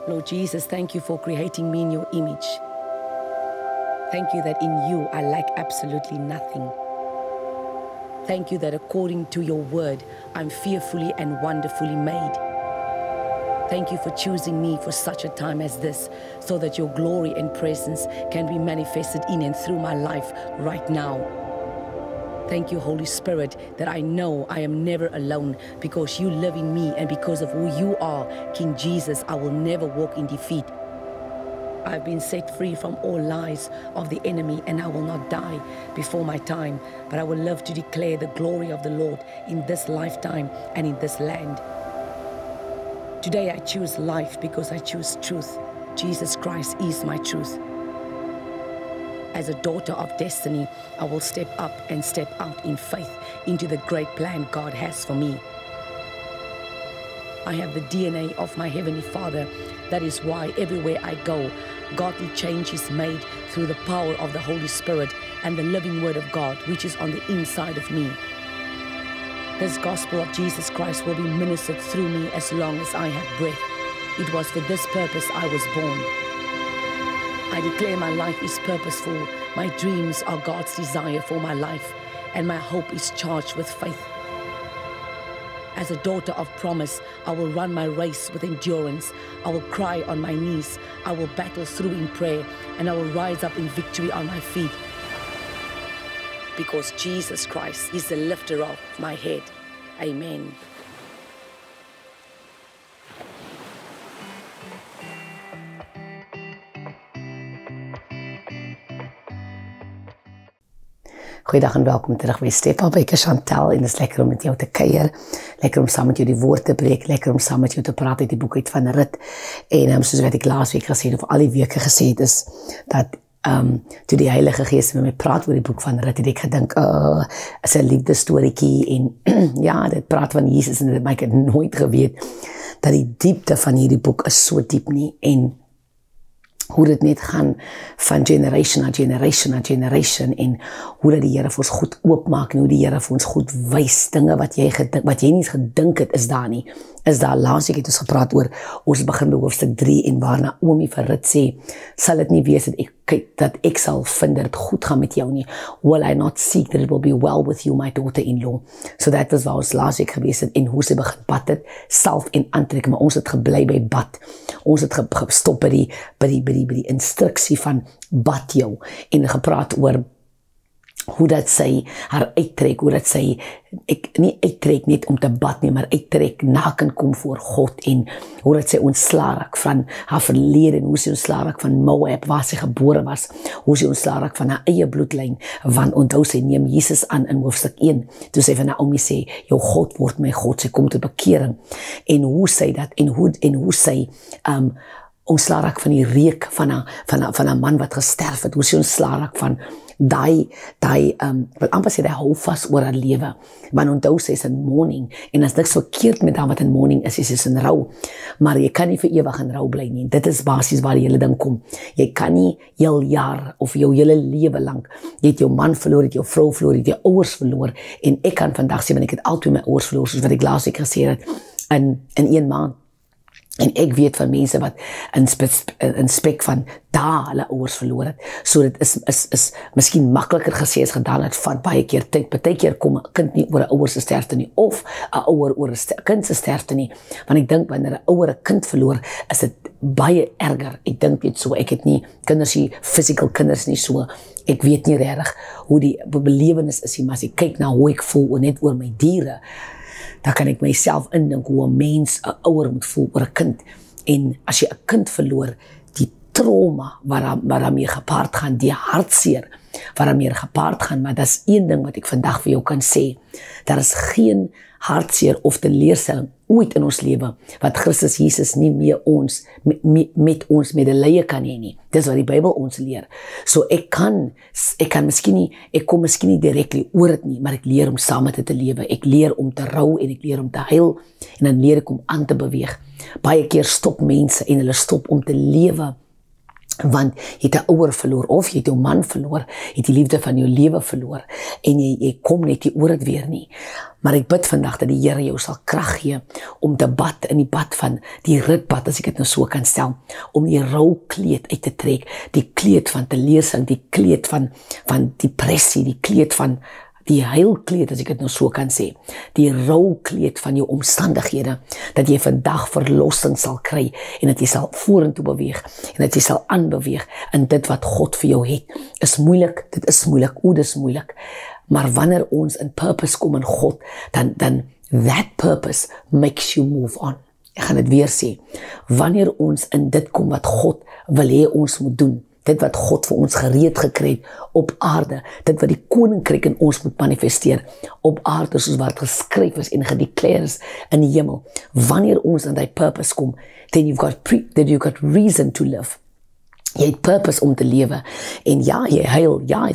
Lord Jesus, thank you for creating me in your image. Thank you that in you I lack absolutely nothing. Thank you that according to your word, I'm fearfully and wonderfully made. Thank you for choosing me for such a time as this, so that your glory and presence can be manifested in and through my life right now. Thank you, Holy Spirit, that I know I am never alone because you live in me, and because of who you are, King Jesus, I will never walk in defeat. I've been set free from all lies of the enemy, and I will not die before my time, but I will live to declare the glory of the Lord in this lifetime and in this land. Today I choose life because I choose truth. Jesus Christ is my truth. As a daughter of destiny, I will step up and step out in faith into the great plan God has for me. I have the DNA of my Heavenly Father. That is why everywhere I go, godly change is made through the power of the Holy Spirit and the living Word of God, which is on the inside of me. This gospel of Jesus Christ will be ministered through me as long as I have breath. It was for this purpose I was born. I declare my life is purposeful. My dreams are God's desire for my life, and my hope is charged with faith. As a daughter of promise, I will run my race with endurance. I will cry on my knees. I will battle through in prayer, and I will rise up in victory on my feet. Because Jesus Christ is the lifter of my head. Amen. Goeiedag en welkom terug by Step Up. Ek is Chantel en het is lekker om met jou te kuier. Lekker om saam met jou die woord te breek. Lekker om saam met jou te praat uit die boek uit van Rut. En soos wat ek laas week gesê het, of al die weke gesê het, is dat toe die Heilige Gees met my praat oor die boek van Rut, het ek gedink, is 'n liefdestorieetjie en ja, dit praat van Jesus en dit, maar ek het nooit geweet dat die diepte van hierdie boek is so diep nie, en hoe dit net gaan van generation na generation na generation, en hoe dat die Here vir ons goed oopmaak, en hoe die Here vir ons goed wys, dinge wat jy nie gedink het, is daar nie, is daar. Laas ek het ons gepraat oor, ons begin by hoofstuk 3, en waar Naomi vir Rut sê, sal dit nie wees dat ek sal vind dat het goed gaan met jou nie, will I not seek that it will be well with you, my daughter-in-law. So dat was waar ons laas ek gewees het, en hoe sy begin bad het, self en aantrek, maar ons het gebly by bad, ons het gestop by die instruksie van bad jou, en gepraat oor hoe dat sy haar uittrek, hoe dat sy, nie uittrek net om te bad nie, maar uittrek naken kom voor God, en hoe dat sy ontslaa raak van haar verlede, en hoe sy ontslaa raak van Moab, waar sy gebore was, hoe sy ontslaa raak van haar eie bloedlyn, want onthou sy neem Jesus aan in hoofstuk 1, toe sy van Naomi sê, jou God word my God, sy kom tot bekering, en hoe sy dat, en hoe sy, ontslaa raak van die reuk van 'n man wat gesterf het, hoe sy ontslaa raak van wat amper sê, die hou vas oor haar lewe, want onthou sy is in mourning, en as niks verkeerd met haar wat in mourning is, is in rou, maar jy kan nie vir ewig in rou bly nie, dit is basies waar die hele ding kom, jy kan nie heel jaar, of jou hele lewe lang, jy het jou man verloor, jy het jou vrou verloor, jy het jou ouers verloor, en ek kan vandag sê, want ek het altyd my ouers verloor, soos wat ek laas ek gesê het, in 1 maand, en ek weet van mense wat in spek van daar hulle ouers verloor het. So dit is miskien makliker gesê as gedaan, het vat baie keer tyd. Baie keer kom 'n kind nie oor 'n ouer se sterfte nie, of 'n ouer oor 'n kind se sterfte nie. Want ek dink wanneer 'n ouer 'n kind verloor, is dit baie erger. Ek dink dit so, ek het nie kinders nie, physical kinders nie, so ek weet nie regtig hoe die belewenis is nie, maar as ek kyk na hoe ek voel net oor my diere, dan kan ek myself indink hoe 'n mens 'n ouer moet voel oor 'n kind. En as jy 'n kind verloor, die trauma waarmee gepaard gaan, die hartseer waarmee gepaard gaan, maar dat is een ding wat ek vandag vir jou kan sê, daar is geen hartseer of teleurstelling ooit in ons lewe wat Christus Jesus nie met ons medelee kan hê nie. Dis wat die Bybel ons leer. So ek kom miskien nie directly oor dit nie, maar ek leer om saam met dit te lewe. Ek leer om te rou en ek leer om te huil, en dan leer ek om aan te beweeg. Baie keer stop mense en hulle stop om te lewe Want jy het 'n ouer verloor, of jy het jou man verloor, jy het die liefde van jou lewe verloor, en jy kom net nie oor dit weer nie. Maar ek bid vandag dat die Here jou sal krag gee om te bad in die bad van die ritbad, as ek dit nou so kan stel, om die rou kleed uit te trek, die kleed van teleurstelling, die kleed van depressie, die kleed van die heilkleed, as ek dit nou so kan sê, die rou kleed van jou omstandighede, dat jy vandag verlossing sal kry, en dat jy sal vorentoe beweeg, en dat jy sal aanbeweeg, in dit wat God vir jou het. Is moeilik, dit is moeilik, dit is moeilik, maar wanneer ons in purpose kom in God, dan that purpose makes you move on. Ek gaan dit weer sê, wanneer ons in dit kom wat God wil hê ons moet doen, dit wat God vir ons gereed gekry het op aarde, dit wat die koninkryk in ons moet manifesteer op aarde, soos wat geskryf is en gedeclare is in die hemel. Wanneer ons in die purpose kom, then you've got reason to live. Jy het purpose om te lewe, en ja, jy huil, ja, jy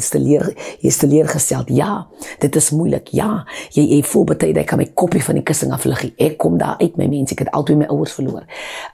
is teleurgesteld, ja, dit is moeilik, ja, jy voel baie, ek kan my koppie van die kussing aflig, ek kom daar uit, my mens, ek het altyd my ouers verloor,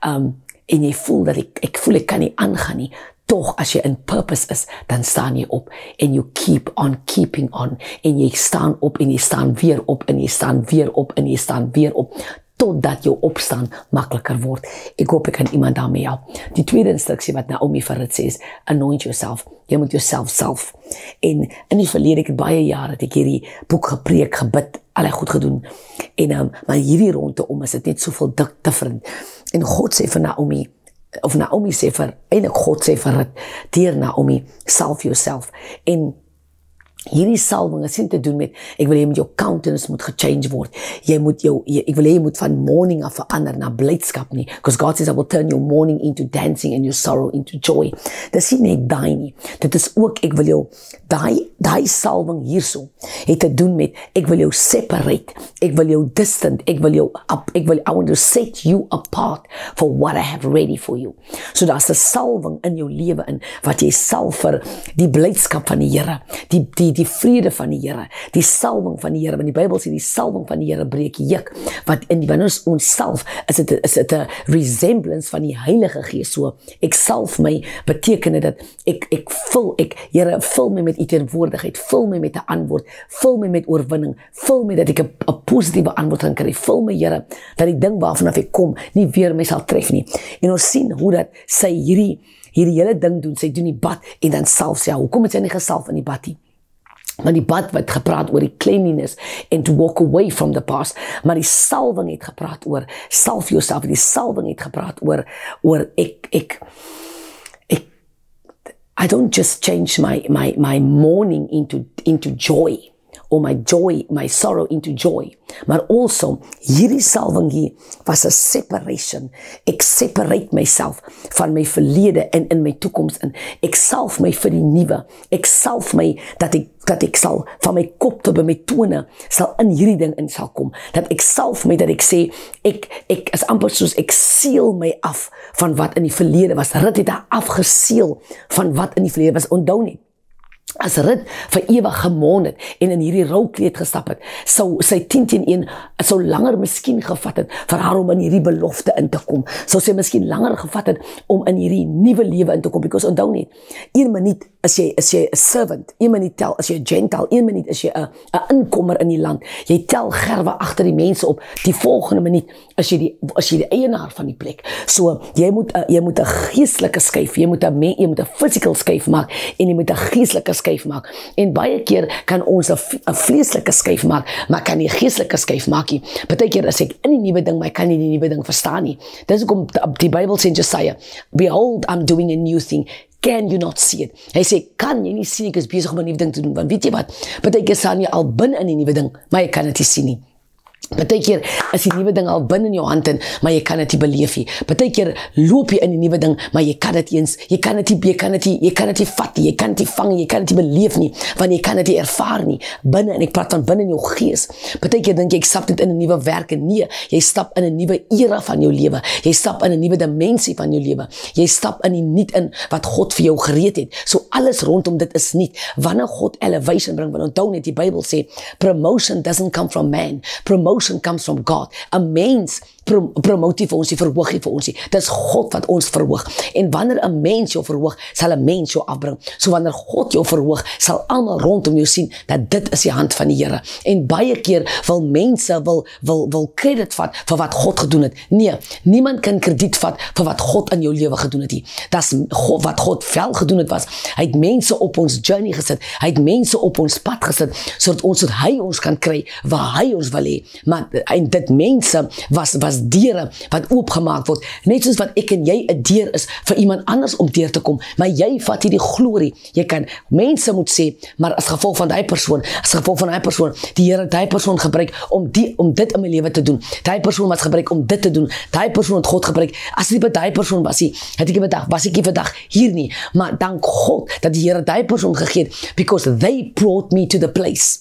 en jy voel dat ek voel ek kan nie aangaan nie. Toch, as jy in purpose is, dan staan jy op, en you keep on keeping on, en jy staan op, en jy staan weer op, en jy staan weer op, en jy staan weer op, totdat jou opstaan makliker word. Ek hoop ek kan iemand daarmee help. Die tweede instruksie wat Naomi vir dit sê is, anoint yourself. Jy moet jouself self. En in die verlede, ek het baie jare, het ek hierdie boek gepreek, gebid, allerlei goed gedoen, en maar hierdie rondom is dit net soveel different. En God sê vir Naomi, of Naomi sê vir, eintlik God sê vir dit, deur Naomi, salve yourself. En hierdie salwing is nie te doen met, ek wil jy met jou countenance moet gechange word, ek wil jy moet van mourning af verander na blydskap nie, because God says I will turn your mourning into dancing and your sorrow into joy. Dis nie net daai nie, dit is ook, ek wil jou, daai salwing hierso, het te doen met, ek wil jou separate, ek wil jou distant, I want to set you apart for what I have ready for you. So daar's 'n salwing in jou lewe in, wat jy sal vir die blydskap van die Here, die vrede van die Here, die salwing van die Here, want die Bybel sê die salwing van die Here breek juk, wat wanneer ons salf, is dit 'n resemblance van die Heilige Gees, so ek salf my, beteken dat Here, vul my met u teenwoordigheid, vul my met 'n antwoord, vul my met oorwinning, vul my dat ek 'n positiewe antwoord kan kry, vul my Here, dat die ding waarvan ek kom, nie weer my sal tref nie, en ons sien hoe dat sy hierdie hele ding doen, sy doen die bad, en dan salf sy, hoekom het sy nie gesalf in die bad nie? Maar die bad wat gepraat oor die cleanliness and to walk away from the past, maar die salwing het gepraat oor salve yourself, die salwing het gepraat oor I don't just change my mourning into joy, or my sorrow into joy, maar also hierdie salwing hier was 'n separation. Ek separate myself van my verlede en in my toekoms in. Ek salf my vir die nuwe. Ek salf my dat ek sal van my kop tot by my tone sal in hierdie ding in sal kom. Dat ek salf my, dat ek sê ek is amper soos ek seël my af van wat in die verlede was. Rut het afgeseël van wat in die verlede was. Onthou nie, as Rut vir ewig gemoon het en in hierdie roukleed gestap het, sou sy 10-1 sou langer miskien gevat het vir haar om in hierdie belofte in te kom. Sou sy miskien langer gevat het om in hierdie nuwe lewe in te kom, because onthou net, 1 minuut is jy 'n servant, 1 minuut tel as jy 'n gentile, 1 minuut is jy 'n inkomer in die land. Jy tel gerwe agter die mense op. Die volgende minuut is jy die eienaar van die plek. So jy moet 'n geestelike skuif, jy moet 'n physical skuif maak en jy moet 'n geestelike skuif maak. En baie keer kan ons 'n vleeslike skuif maak, maar kan nie 'n geestelike skuif maak nie. Partykeer as ek in die nuwe ding, maar ek kan nie die nuwe ding verstaan nie. Dis hoekom die Bybel sê in Jesaja, behold, I'm doing a new thing. Can you not see it? Hy sê, kan jy nie sien, ek is besig om 'n nuwe ding te doen, want weet jy wat, partykeer staan jy al binne in die nuwe ding, maar jy kan dit nie sien nie. Partykeer is die nuwe ding al binne in jou hand in, maar jy kan dit nie beleef nie. Partykeer loop jy in die nuwe ding, maar jy kan dit eens, jy kan dit nie vat nie, jy kan dit nie vang nie, jy kan dit nie beleef nie, want jy kan dit nie ervaar nie, binne, en ek praat van binne in jou gees. Partykeer dink jy, ek stap dit in 'n nuwe werk, en nee, jy stap in 'n nuwe era van jou lewe, jy stap in 'n nuwe dimensie van jou lewe, jy stap in die nuut in, wat God vir jou gereed het. So alles rondom dit is nuut. Wanneer God elevation bring, want onthou net, die Bybel sê, promotion doesn't come from man, promotion promotion comes from God. 'n Mens promote nie vir ons, die verhoog nie vir ons nie. Dit is God wat ons verhoog. En wanneer 'n mens jou verhoog, sal 'n mens jou afbring. So wanneer God jou verhoog, sal almal rondom jou sien dat dit is die hand van die Here. En baie keer wil mense wil credit vat vir wat God gedoen het. Nee, niemand kan krediet vat vir wat God in jou lewe gedoen het nie. Dat's wat God wel gedoen het was. Hy het mense op ons journey gesit. Hy het mense op ons pad gesit sodat hy ons kan kry waar hy ons wil hê. Maar en dit mense was deure wat oopgemaak word. Net soos wat ek en jy 'n deur is vir iemand anders om deur te kom. Maar jy vat hierdie glorie. Jy kan mense moet sê, maar as gevolg van daai persoon, die Here het daai persoon gebruik om dit in my lewe te doen. Daai persoon was gebruik om dit te doen. Daai persoon het God gebruik. As nie by daai persoon was nie, het ek nie vandag hier nie. Maar dank God dat die Here daai persoon gegee het, because they brought me to the place.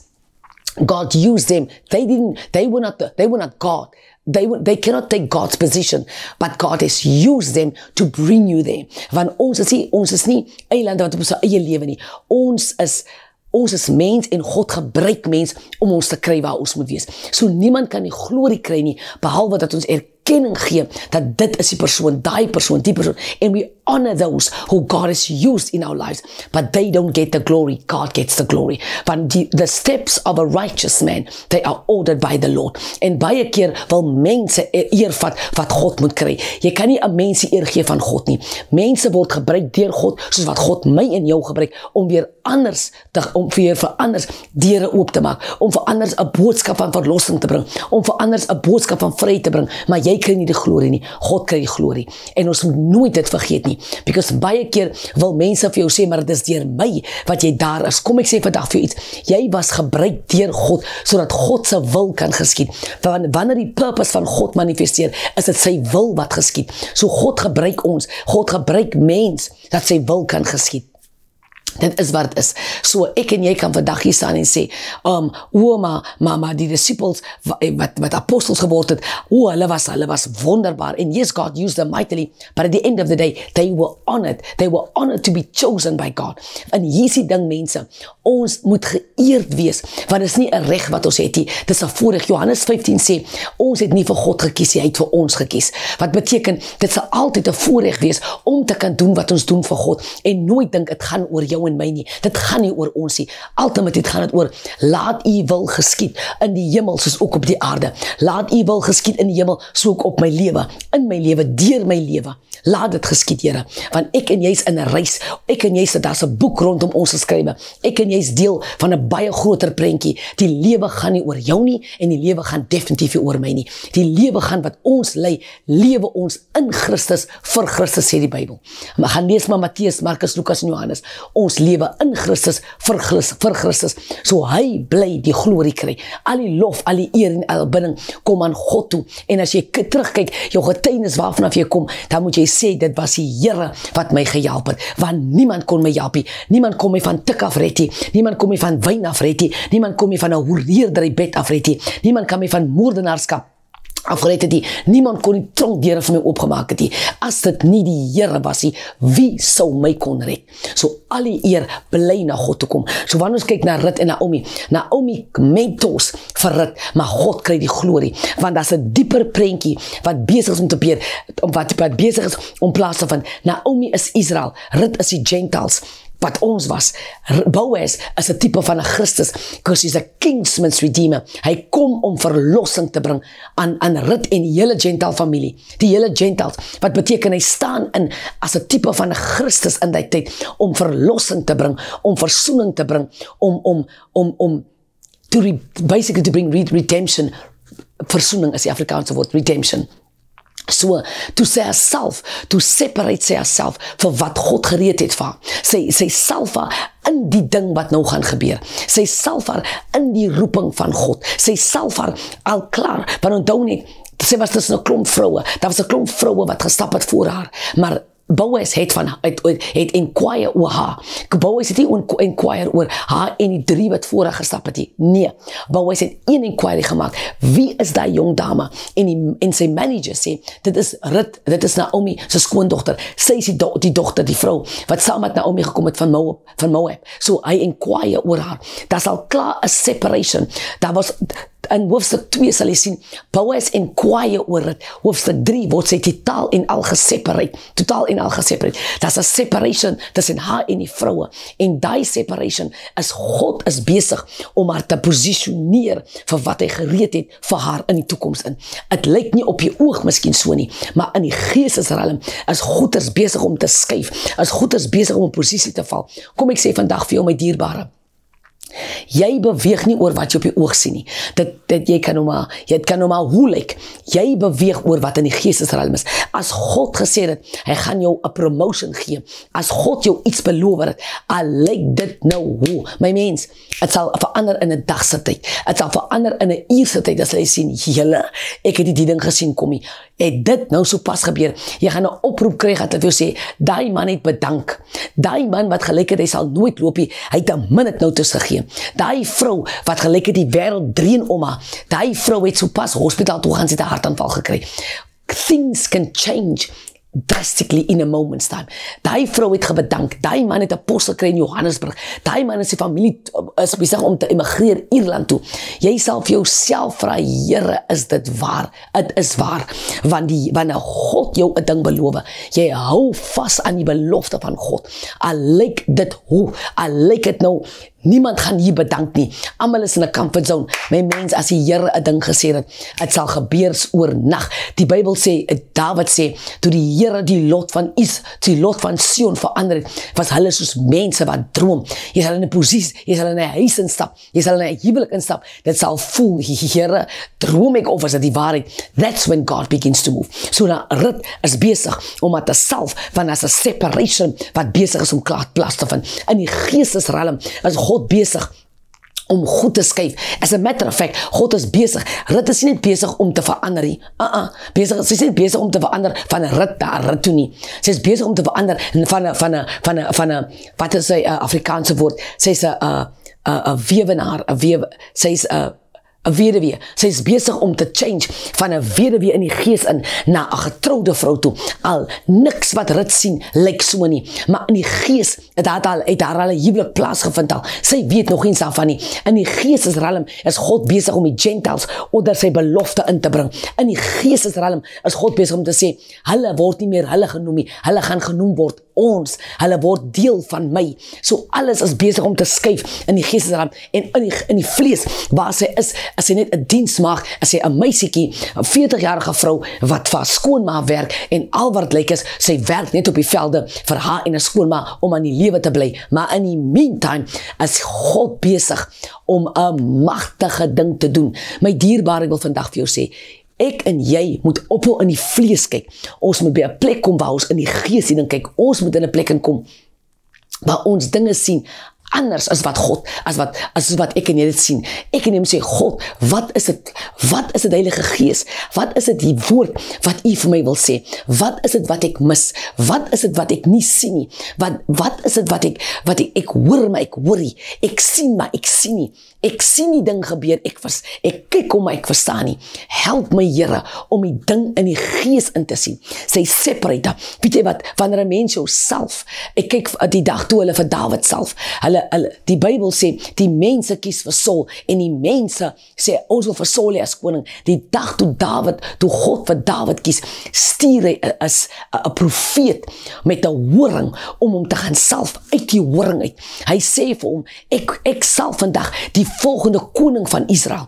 God used them. They were not God. They cannot take God's position, but God has used them to bring you there. Want ons is nie eilande wat op ons eie lewe nie. Ons is mens en God gebruik mens om ons te kry waar ons moet wees. So niemand kan die glorie kry nie, behalwe dat ons erkenning gee dat dit is die persoon, die persoon. And we honor those who God has used in our lives, but they don't get the glory. God gets the glory. But the steps of a righteous man, they are ordered by the Lord. En baie keer wil mense eer vat wat God moet kry. Jy kan nie 'n mens eer gee van God nie. Mense word gebruik deur God, soos wat God my en jou gebruik, om vir anders deure oop te maak, om vir anders 'n boodskap van verlossing te bring, om vir anders 'n boodskap van vryheid te bring, maar jy kry nie die glorie nie, God kry die glorie. En ons moet nooit dit vergeet nie, because baie keer wil mense vir jou sê, maar dit is deur my wat jy daar is. Kom ek sê vandag vir jou iets, jy was gebruik deur God, sodat God se wil kan geskied. Wanneer die purpose van God manifesteer, is dit sy wil wat geskied. So God gebruik ons, God gebruik mens, dat sy wil kan geskied. Dit is wat het is. So ek en jy kan vandag hier staan en sê, maar die disciples wat apostels geword het, hulle was wonderbaar. And yes, God used them mightily, but at the end of the day, they were honored. They were honored to be chosen by God. En hier is die ding, mense, ons moet geëerd wees, want dit is nie 'n reg wat ons het nie, dit is 'n voorreg. Johannes 15 sê, ons het nie vir God gekies, hy het vir ons gekies. Wat beteken, dit sal altyd 'n voorreg wees om te kan doen wat ons doen vir God, en nooit dink dit gaan oor jou en my nie. Dit gaan nie oor ons nie. Ultimately gaan dit oor, laat u wil geskied in die hemel soos ook op die aarde. Laat u wil geskied in die hemel soos ook op my lewe, in my lewe, deur my lewe. Laat dit geskied, Here. Want ek en jy's in 'n reis. Ek en jy's, daar's 'n boek rondom ons geskrywe. Ek en jy's deel van 'n baie groter prentjie. Die lewe gaan nie oor jou nie, en die lewe gaan definitief nie oor my nie. Die lewe gaan wat ons lei, lewe ons in Christus, vir Christus, sê die Bybel. Maar gaan lees maar Matteus, Markus, Lukas en Johannes. Ons lewe in Christus, vir Christus. So hy bly die glorie kry. Al die lof, al die eer en al aanbidding kom aan God toe. En as jy terugkyk, jou getuienis waarvanaf jy kom, dan moet jy sê, dit was die Here wat my gehelp het, want niemand kon my help nie. Niemand kon my van tik af red nie. Niemand kon my van wyn af red nie. Niemand kon my van 'n hoerdeerder bed af red nie. Niemand kan my van moordenaarskap afgered het nie. Niemand kon die tronkdeure vir my oopgemaak het nie. As dit nie die Here was nie, wie sou my kon red? So al die eer bly na God toe kom. So wanneer ons kyk na Rut en Naomi mentors vir Rut, maar God kry die glorie, want daar's 'n dieper prentjie wat besig is om te gebeur, wat besig is om plaas te vind. Naomi is Israel, Rut is die Gentiles, wat ons was. Boaz is 'n tipe van 'n Christus, because he's a kinsman's redeemer. Hy kom om verlossing te bring aan Rut en die hele Gentile familie, die hele Gentiles, wat beteken hy staan in as 'n tipe van 'n Christus in die tyd, om verlossing te bring, om versoening te bring, basically to bring redemption. Versoening is die Afrikaanse woord, redemption. So, to separate herself vir wat God gereed het vir haar. Sy salf haar in die ding wat nou gaan gebeur. Sy salf haar in die roeping van God. Sy salf haar al klaar, want onthou net, sy was tussen 'n klomp vroue. Daar was 'n klomp vroue wat gestap het voor haar, maar Boaz het inquire oor haar. Boaz het nie inquire oor haar en die 3 wat voor haar gestap het nie. Nee, Boaz het een inquiry gemaakt. Wie is die jong dame? En sy manager sê, dit is Rut, dit is Naomi, sy skoondogter. Sy is die dogter, die vrou, wat saam met Naomi gekom het van Moab. So hy inquire oor haar. Daar is al klaar 'n separation. Daar was in hoofstuk 2 sal jy sien, Boaz inquire oor dit. Hoofstuk 3 word sy totaal en al geseparate. Daar's 'n separation tussen haar en die vroue. En die separation is God is besig om haar te posisioneer vir wat hy gereed het vir haar in die toekoms in. Dit lyk nie op die oog miskien so nie, maar in die geestesriem is God is besig om te skuif. Is God is besig om 'n posisie te val. Kom ek sê vandag vir jou my dierbare. Jy beweeg nie oor wat jy op die oog sien nie. Jy kan nou maar hoe lyk. Jy beweeg oor wat in die geestesriem is. As God gesê het, hy gaan jou 'n promotion gee. As God jou iets beloof het, al lyk dit nou hoe. My mens, dit sal verander in 'n dag se tyd. Dit sal verander in 'n uur se tyd as jy sien, julle, ek het die ding gesien kom nie. Het dit nou so pas gebeur. Jy gaan 'n oproep kry dat jy sê, daai man het bedank. Daai man wat gelyk het hy sal nooit loop nie, hy het 'n minuut notice gegee. Daai vrou wat gelyk het die wêreld dreun om haar, daai vrou het sopas hospitaal toe gaan, sy het 'n hartaanval gekry. Things can change drastically in a moment's time. Daai vrou het gebedank. Daai man het 'n pos gekry in Johannesburg. Daai man en sy familie is besig om te emigreer Ierland toe. Jy sal vir jouself vra, Here, is dit waar? Dit is waar. Wanneer God jou 'n ding beloof, jy hou vas aan die belofte van God. Al lyk dit hoe, al lyk dit nou, niemand gaan hier bedank nie. Almal is in 'n comfort zone. My mens, as die Here 'n ding gesê het, dit sal gebeur oornag. Die Bybel sê, Dawid sê, toe die Here die lot van Sion verander het, was hulle soos mense wat droom. Jy sal in 'n posisie, jy sal in 'n huis instap, jy sal in 'n huwelik instap, dit sal voel, Here, droom ek of is dit die waarheid? That's when God begins to move. So nou, Rut is besig om te salf, want as 'n separation wat besig is om klaar plaas te vind. In die geestesriem is God besig om goed te skuif. As a matter of fact, God is besig. Rut is nie besig om te verander nie. Sy is nie besig om te verander van 'n Rut na 'n Rut toe nie. Sy is besig om te verander van 'n wat is sy Afrikaanse woord? Sy is 'n weewenaar, sy is 'n weduwee. Sy is besig om te change van 'n weduwee in die gees in na 'n getroude vrou toe. Al niks wat Rut sien lyk so nie, maar in die gees het daar al 'n huwelik plaasgevind al. Sy weet nog eens daarvan nie. In die geestesriem is God besig om die Gentiles onder sy belofte in te bring. In die geestesriem is God besig om te sê, hulle word nie meer hulle genoem nie. Hulle gaan genoem word ons. Hulle word deel van my. So alles is besig om te skuif in die geestesriem en in die vlees waar sy is sy net 'n diensmaag, as sy 'n meisietjie, 'n 40-jarige vrou wat vir haar skoonma werk en al wat lyk is, sy werk net op die velde vir haar en 'n skoonma om aan die lewe te bly. Maar in die meantime is God besig om 'n magtige ding te doen. My dierbare, ek wil vandag vir jou sê, ek en jy moet ophou in die vlees kyk. Ons moet by 'n plek kom waar ons in die gees sien en kyk. Ons moet in 'n plek kom waar ons dinge sien anders as wat God, as wat ek en jy dit sien. Ek en jy moet sê, God, wat is dit? Wat is dit, Heilige Gees? Wat is dit die woord wat U vir my wil sê? Wat is dit wat ek mis? Wat is dit wat ek nie sien nie? Wat is dit wat ek hoor, maar ek hoor nie? Ek sien, maar ek sien nie. Ek sien die ding gebeur, ek kyk om, maar ek verstaan nie. Help my, Here, om die ding in die gees in te sien. Sy separate. Weet jy wat, wanneer 'n mens jouself, ek kyk die dag toe hulle vir Dawid self, die Bybel sê, die mense kies vir Saul, en die mense sê, ons wil vir Saul as koning. Die dag toe God vir Dawid kies, stuur hy 'n profeet met 'n horing, om hom te gaan salf uit die horing uit. Hy sê vir hom, ek salf vandag die volgende koning van Israel.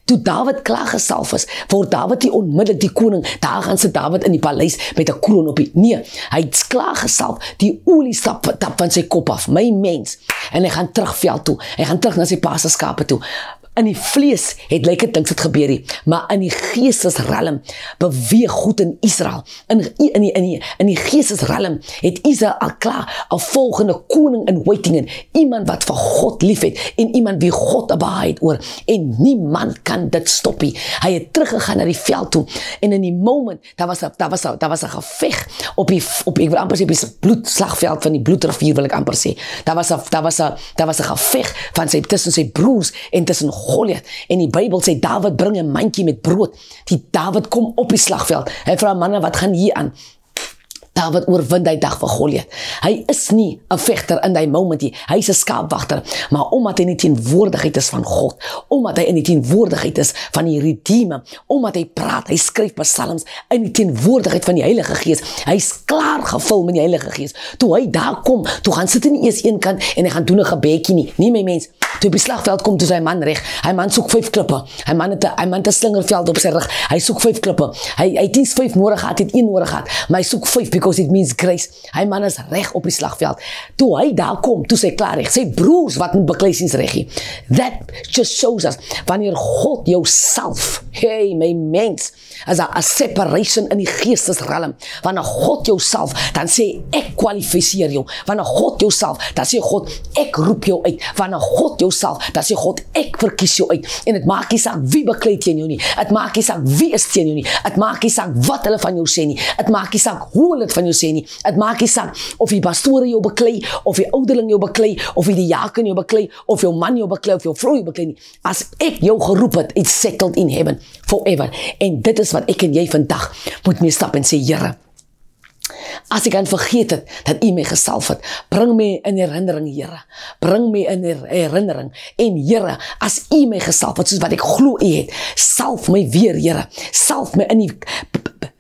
Toe Dawid klaar gesalf is, word Dawid die onmiddellik die koning. Daar gaan sit Dawid in die paleis met 'n kroon op die. Nee, hy het klaar gesalf, die olie tap van sy kop af, my mens. En hy gaan terug veld toe. Hy gaan terug na sy pa se skape toe. In die vlees het lyk dit dit gebeur nie, maar in die geestesriem beweeg goed in Israel. In die geestesriem het Israel al klaar 'n volgende koning in waiting in, iemand wat vir God liefhet en iemand wie God behaag oor, en niemand kan dit stop nie. Hy het teruggegaan na die veld toe, en in die moment daar was 'n geveg op ek wil amper sê op die bloedslagveld van die bloedrivier, wil ek amper sê. Daar was 'n geveg van tussen sy broers en tussen Goliath, en die Bybel sê Dawid bring 'n mandjie met brood. Die Dawid kom op die slagveld. Hy vra manne, wat gaan hier aan? Dawid oorwin die dag vir Goliat. Hy is nie 'n vegter in die moment nie. Hy is 'n skaapwagter, maar omdat hy in die teenwoordigheid is van God, omdat hy in die teenwoordigheid is van die Redeemer, omdat hy praat, hy skryf psalms in die teenwoordigheid van die Heilige Gees. Hy's klaar gevul met die Heilige Gees. Toe hy daar kom, toe gaan sit hy nie eers een kant en hy gaan doen 'n gebedjie nie. Nie my mens. Toe op die slagveld kom, toe sy man reg. Hy man soek 5 klippe. Hy man het 'n slingerveld op sy rug. Hy soek 5 klippe. Hy het nie 5 nodig gehad, hy het 1 nodig gehad, maar hy soek 5 because it means grace. Hy man is reg op die slagveld. Toe hy daar kom, toe sy klaar reg. Sy broers wat met bekleisies reggie. That just shows us wanneer God jouself, hey my mens, as 'n separation in die geestesrealm. Wanneer God jouself, dan sê ek kwalifiseer jou. Wanneer God jouself, dan sê God ek roep jou uit. Wanneer God jouself, dan sê God ek verkies jou uit. En dit maak nie saak wie beklei teen jou nie. Dit maak nie saak wie is teen jou nie. Dit maak nie saak wat hulle van jou sê nie. Dit maak nie saak hoe hulle dit van jou sê nie. Dit maak nie saak of die pastore jou beklei, of die ouderling jou beklei, of die diaken jou beklei, of jou man jou beklei, of jou vrou jou beklei nie. As ek jou geroep het, it's settled in heaven forever. En dit is wat ek en jy vandag moet mee stap en sê, Here, as ek aan vergeet het, dat U my gesalf het, bring my in herinnering, Here. Bring my in herinnering. En Here, as U my gesalf het, soos wat ek glo U het, salf my weer, Here. Salf my in die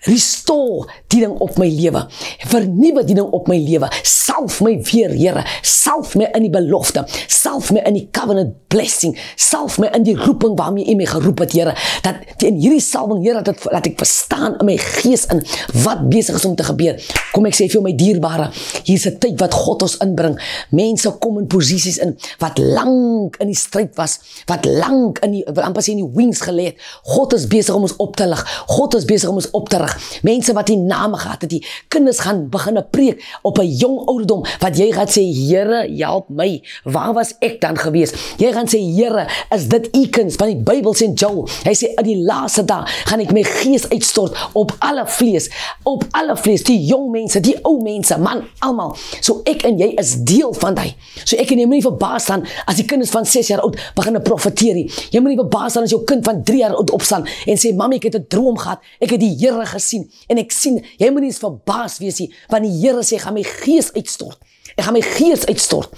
restore die ding op my lewe. Vernuwe die ding op my lewe. Salf my weer, Here. Salf my in die belofte. Salf my in die covenant blessing. Salf my in die roeping waarmee U my geroep het, Here. Dat in hierdie salwing, Here, dat ek verstaan in my gees in wat besig is om te gebeur. Kom ek sê vir my dierbare, hier's 'n tyd wat God ons inbring. Mense kom in posisies in wat lank in die stryd was, wat lank in die, wat amper sê in die wings gelê het. God is besig om ons op te lig. God is besig om ons op te rig. Mense wat die name gehad het, die kinders gaan begin preek op 'n jong ouderdom, wat jy gaan sê, Here, help my. Waar was ek dan gewees? Jy gaan sê, Here, is dit U kinders? Van die Bybel sê Joel, hy sê, in die laaste dag gaan ek my gees uitstort op alle vlees, die jong mense, die ou mense, man, almal. So ek en jy is deel van die. So ek en jy moet nie verbaas staan as die kinders van 6 jaar oud begin profeteer nie. Jy moet nie verbaas staan as jou kind van 3 jaar oud opstaan en sê, Mami, ek het 'n droom gehad, ek het die Here gesien, en ek sien, jy moet nie eens verbaas wees nie, want die Here sê, ek gaan my gees uitstort. Ek gaan my gees uitstort.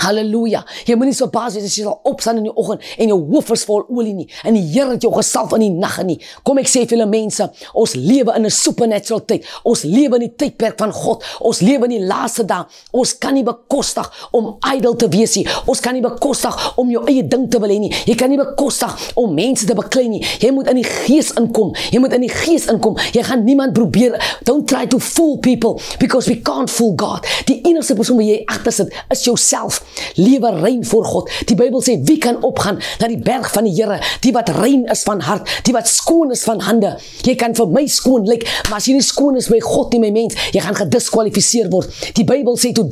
Halleluja. Jy moet nie so verbaas wees as jy sal opstaan in die oggend en jou hoof is vol olie nie, en die Here het jou gesalf in die nag nie. Kom ek sê vir julle mense, ons lewe in 'n supernatural tyd. Ons lewe in die tydperk van God. Ons lewe in die laaste dae. Ons kan nie bekostig om idle te wees nie. Ons kan nie bekostig om jou eie ding te wil hê nie. Jy kan nie bekostig om mense te beklei nie. Jy moet in die gees inkom. Jy moet in die gees inkom. Jy gaan niemand probeer. Don't try to fool people, because we can't fool God. Die enigste persoon wat jy agter sit is jouself. Lewe rein voor God. Die Bybel sê, wie kan opgaan na die berg van die Here? Die wat rein is van hart, die wat skoon is van hande. Jy kan vir my skoon lyk, maar as jy nie skoon is by God nie, my mens, jy gaan gediskwalifiseer word. Die Bybel sê, toe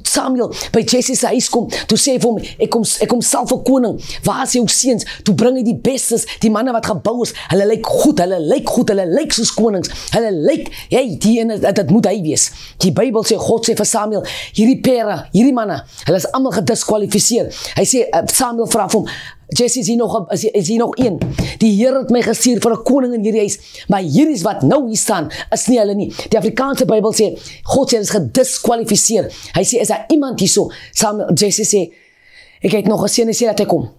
Samuel by Jesse se huis kom, toe sê vir hom, ek kom salf 'n koning. Waar is jou seuns? Toe bring hy die bestes, die manne wat gebou is. Hulle lyk goed, hulle lyk soos konings. Hulle lyk, hey, die ene, dit moet hy wees. Die Bybel sê, God sê vir Samuel, hierdie pere, hierdie manne, hulle is almal gediskwalifiseer. Hy sê, Samuel vra vir hom, Jesse, is hier nog een? Die Here het my gestuur vir 'n koning in hierdie huis, maar hierdie is wat nou hier staan, is nie hulle nie. Die Afrikaanse Bybel sê, God sê, hulle is gediskwalifiseer. Hy sê, is daar iemand hierso? Jesse sê, ek het nog gesien, hy sê dat hy kom.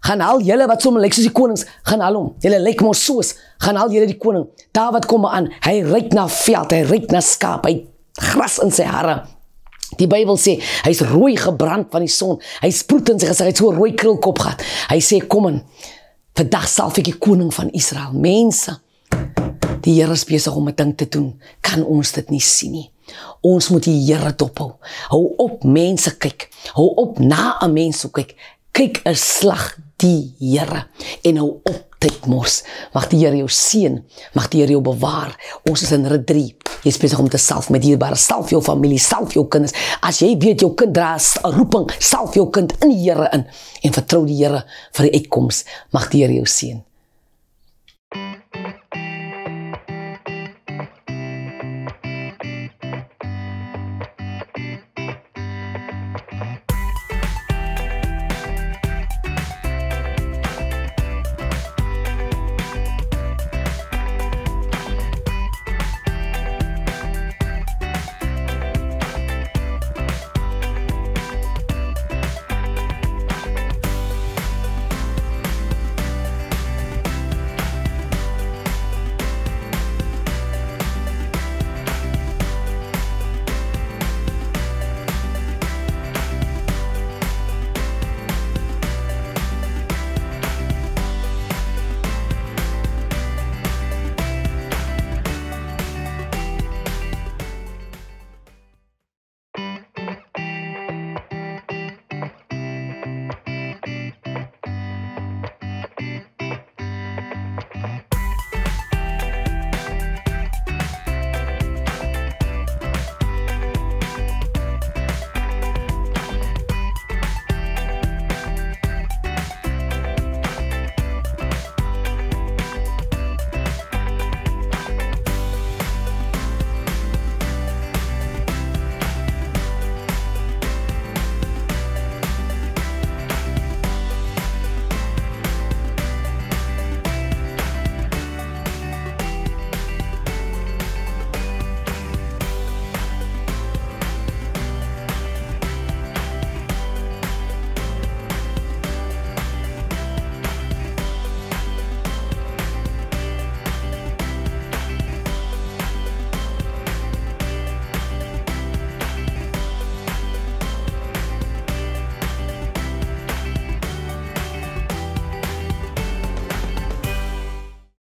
Gaan haal julle wat sommer lyk soos die konings, gaan haal hom. Julle lyk mos soos, gaan haal julle die koning. Dawid kom aan, hy ryk na veld, hy ryk na skaap, hy gras in sy hare. Die Bybel sê, hy is rooi gebrand van die son. Hy sproet in sy gesig, hy het so 'n rooi krulkop gehad. Hy sê, kom in, vandag salf ek die koning van Israel. Mense, die Here is besig om 'n ding te doen. Kan ons dit nie sien nie? Ons moet die Here dophou. Hou op mense kyk. Hou op na 'n mens kyk. Kyk 'n slag die Here en hou op tyd mors. Mag die Here jou seën, mag die Here jou bewaar. Ons is in rit 3. Jy is besig om te salf met dierbare, salf jou familie, salf jou kinders. As jy weet jou kind dra 'n roeping, salf jou kind in die Here in en vertrou die Here vir die uitkoms. Mag die Here jou seën.